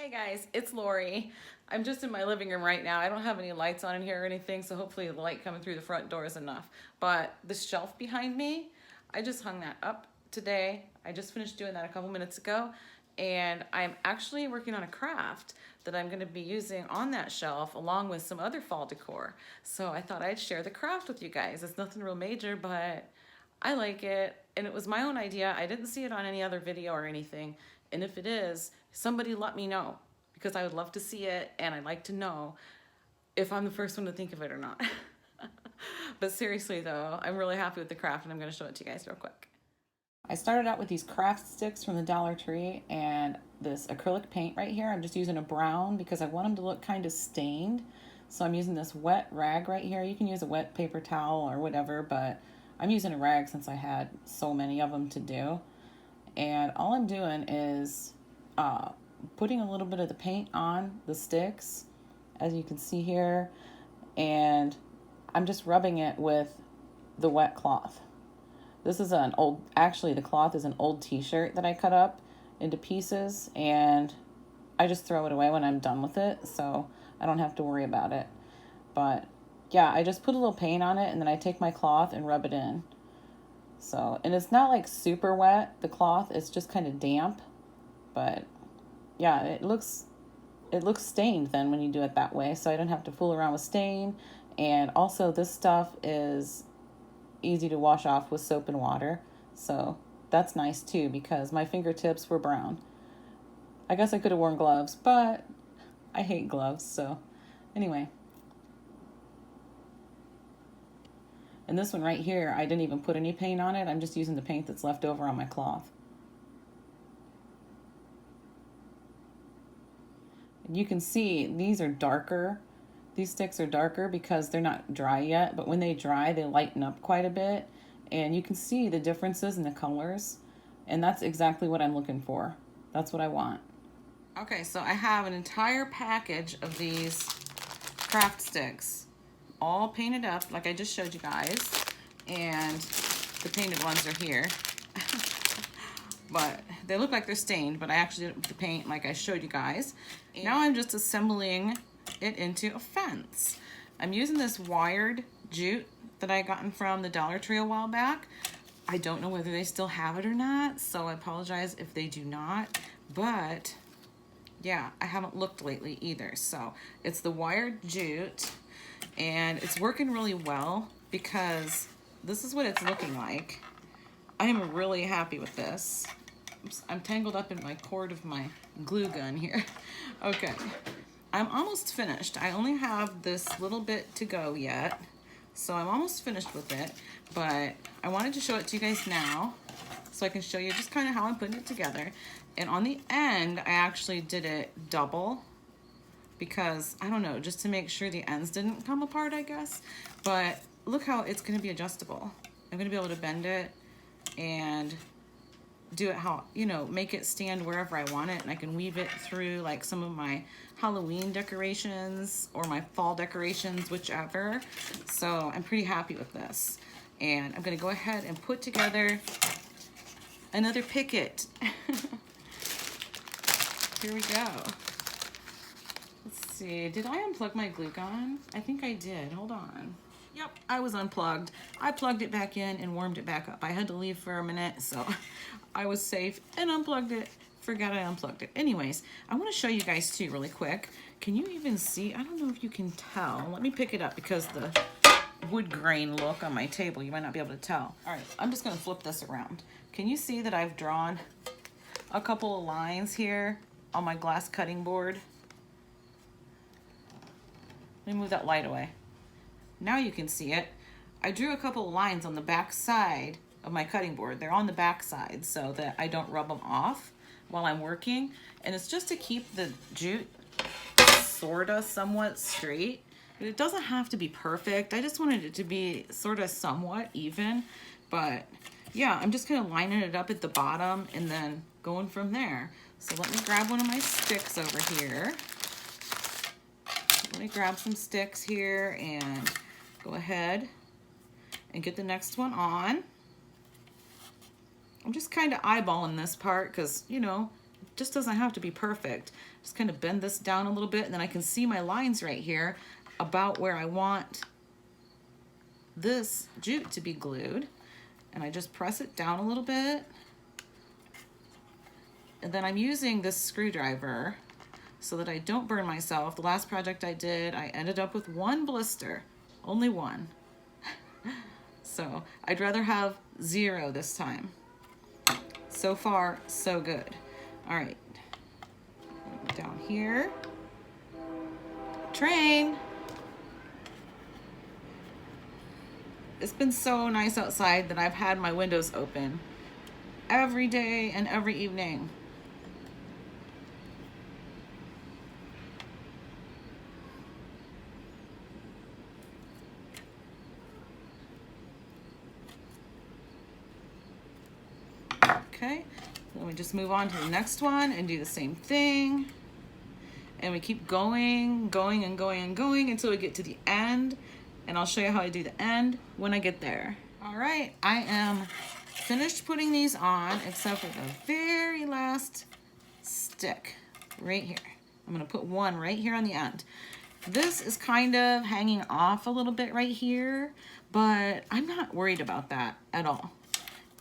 Hey guys, it's Lori. I'm just in my living room right now. I don't have any lights on in here or anything, so hopefully the light coming through the front door is enough. But the shelf behind me, I just hung that up today. I just finished doing that a couple minutes ago, and I'm actually working on a craft that I'm going to be using on that shelf along with some other fall decor. So I thought I'd share the craft with you guys. It's nothing real major, but I like it, and it was my own idea. I didn't see it on any other video or anything, and if it is, somebody let me know, because I would love to see it, and I'd like to know if I'm the first one to think of it or not. But seriously though, I'm really happy with the craft, and I'm going to show it to you guys real quick. I started out with these craft sticks from the Dollar Tree and this acrylic paint right here. I'm just using a brown because I want them to look kind of stained. So I'm using this wet rag right here. You can use a wet paper towel or whatever, but I'm using a rag since I had so many of them to do. And all I'm doing is putting a little bit of the paint on the sticks, as you can see here, and I'm just rubbing it with the wet cloth. This is an old, actually the cloth is an old t-shirt that I cut up into pieces, and I just throw it away when I'm done with it, so I don't have to worry about it. But yeah, I just put a little paint on it, and then I take my cloth and rub it in. So, and it's not like super wet, the cloth, it's just kind of damp, but yeah, it looks stained then when you do it that way, so I don't have to fool around with stain. And also this stuff is easy to wash off with soap and water, so that's nice too, because my fingertips were brown. I guess I could have worn gloves, but I hate gloves, so anyway. And this one right here, I didn't even put any paint on it. I'm just using the paint that's left over on my cloth. And you can see these are darker. These sticks are darker because they're not dry yet, but when they dry, they lighten up quite a bit. And you can see the differences in the colors. And that's exactly what I'm looking for. That's what I want. Okay, so I have an entire package of these craft sticks, all painted up like I just showed you guys, and the painted ones are here. But they look like they're stained, but I actually did the paint like I showed you guys. And now I'm just assembling it into a fence. I'm using this wired jute that I gotten from the Dollar Tree a while back. I don't know whether they still have it or not, so I apologize if they do not, but yeah, I haven't looked lately either. So it's the wired jute, and it's working really well because this is what it's looking like. I am really happy with this. Oops, I'm tangled up in my cord of my glue gun here. Okay, I'm almost finished. I only have this little bit to go yet, so I'm almost finished with it, but I wanted to show it to you guys now so I can show you just kind of how I'm putting it together. And on the end, I actually did it double because, I don't know, just to make sure the ends didn't come apart, I guess. But look how it's going to be adjustable. I'm going to be able to bend it and do it how, you know, make it stand wherever I want it, and I can weave it through like some of my Halloween decorations or my fall decorations, whichever. So I'm pretty happy with this, and I'm gonna go ahead and put together another picket. Here we go. Let's see, did I unplug my glue gun? I think I did. Hold on. Yep, I was unplugged. I plugged it back in and warmed it back up. I had to leave for a minute, so I was safe and unplugged it. Forgot I unplugged it. Anyways, I want to show you guys too really quick. Can you even see? I don't know if you can tell. Let me pick it up because the wood grain look on my table, you might not be able to tell. All right, I'm just going to flip this around. Can you see that I've drawn a couple of lines here on my glass cutting board? Let me move that light away. Now you can see it. I drew a couple of lines on the back side of my cutting board. They're on the back side so that I don't rub them off while I'm working. And it's just to keep the jute sorta somewhat straight. But it doesn't have to be perfect. I just wanted it to be sorta somewhat even. But yeah, I'm just kind of lining it up at the bottom and then going from there. So let me grab one of my sticks over here. Let me grab some sticks here and go ahead and get the next one on. I'm just kind of eyeballing this part because, you know, just doesn't have to be perfect. Just kind of bend this down a little bit, and then I can see my lines right here about where I want this jute to be glued. And I just press it down a little bit. And then I'm using this screwdriver so that I don't burn myself. The last project I did, I ended up with one blister, only one. So I'd rather have 0 this time. So far, so good. All right, down here. Train. It's been so nice outside that I've had my windows open every day and every evening. Okay, then we just move on to the next one and do the same thing. And we keep going, going and going and going until we get to the end. And I'll show you how I do the end when I get there. All right, I am finished putting these on except for the very last stick right here. I'm gonna put one right here on the end. This is kind of hanging off a little bit right here, but I'm not worried about that at all.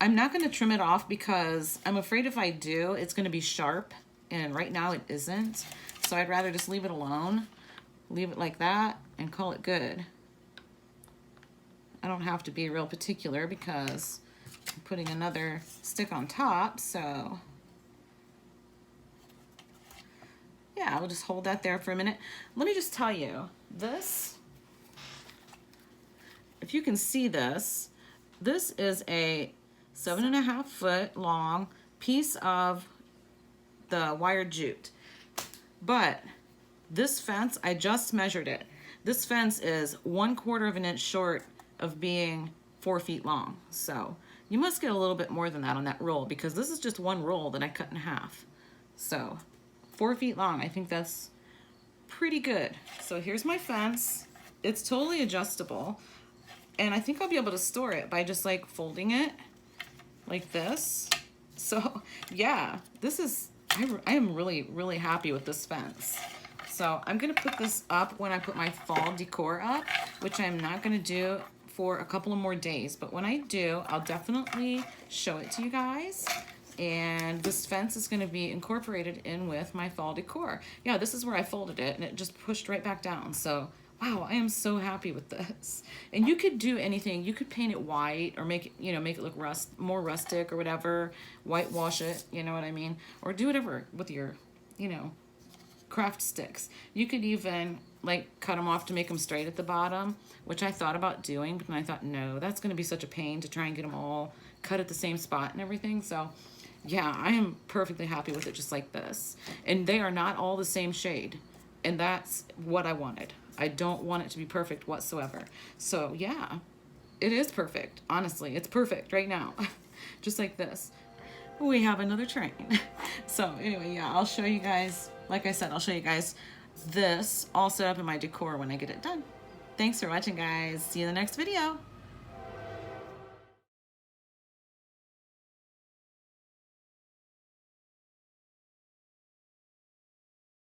I'm not gonna trim it off because I'm afraid if I do, it's gonna be sharp, and right now it isn't. So I'd rather just leave it alone, leave it like that, and call it good. I don't have to be real particular because I'm putting another stick on top, so yeah, I'll just hold that there for a minute. Let me just tell you, this, if you can see this, this is a 7.5 foot long piece of the wire jute. But this fence, I just measured it. This fence is 1/4 of an inch short of being 4 feet long. So you must get a little bit more than that on that roll because this is just one roll that I cut in half. So 4 feet long, I think that's pretty good. So here's my fence. It's totally adjustable. And I think I'll be able to store it by just like folding it like this. So yeah, this is, I am really, really happy with this fence. So I'm gonna put this up when I put my fall decor up, which I'm not gonna do for a couple of more days, but when I do, I'll definitely show it to you guys. And this fence is gonna be incorporated in with my fall decor. Yeah, this is where I folded it and it just pushed right back down. So, wow, I am so happy with this. And you could do anything. You could paint it white or make it, you know, make it look more rustic or whatever, whitewash it, you know what I mean? Or do whatever with your, you know, craft sticks. You could even like cut them off to make them straight at the bottom, which I thought about doing, but then I thought, no, that's gonna be such a pain to try and get them all cut at the same spot and everything. So yeah, I am perfectly happy with it just like this. And they are not all the same shade. And that's what I wanted. I don't want it to be perfect whatsoever. So yeah, it is perfect. Honestly, it's perfect right now. Just like this. We have another train. So anyway, yeah, I'll show you guys, like I said, I'll show you guys this all set up in my decor when I get it done. Thanks for watching, guys. See you in the next video.